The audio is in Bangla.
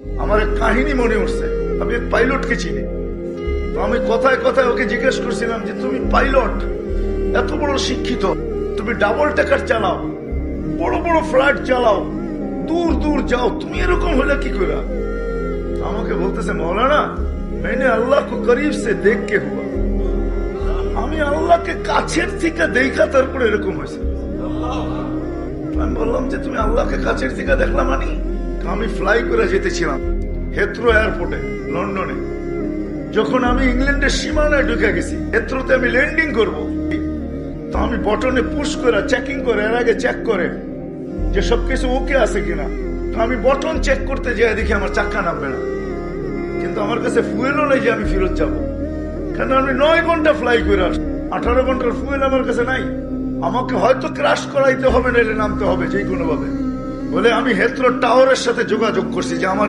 আমার এক কাহিনী মনে উঠছে। আমি এক পাইলটকে চিনি। তো আমি কথায় কথায় ওকে জিজ্ঞেস করছিলাম যে তুমি পাইলট, এত বড় শিক্ষিত, তুমি ডাবল টেকার চালাও, বড় বড় ফ্লাইট চালাও, দূর দূর যাও, তুমি এরকম হলে কি করে? আমাকে বলতেছে মৌলানা मैंने अल्लाह को करीब से देख के हुआ। আমি আল্লাহকে কাছের থেকে দেখা তারপরে এরকম হয়েছে। আমি বললাম যে তুমি আল্লাহকে কাছের থেকে দেখলাম মানে? আমি ফ্লাই করে যেতেছিলাম হেথ্রো এয়ারপোর্টে লন্ডনে। যখন আমি ইংল্যান্ডের সীমানায় ঢুকে গেছি, হেথ্রোতে আমি ল্যান্ডিং করব, তো আমি বটনে পুশ করে চেকিং করে, এর আগে চেক করে যে সবকিছু ওকে আছে কিনা। তো আমি বটন চেক করতে যাই, দেখি আমার চাক্কা নামবে না। কিন্তু আমার কাছে ফুয়েলও নেই যে আমি ফেরত যাব, কারণ আমি 9 ঘন্টা ফ্লাই করে আসছি, 18 ঘন্টার ফুয়েল আমার কাছে নাই। আমাকে হয়তো ক্রাশ করাইতে হবে, নাইলে নামতে হবে যে কোনো ভাবে। বলে আমি হেথ্রো টাওয়ারের সাথে যোগাযোগ করছি যে আমার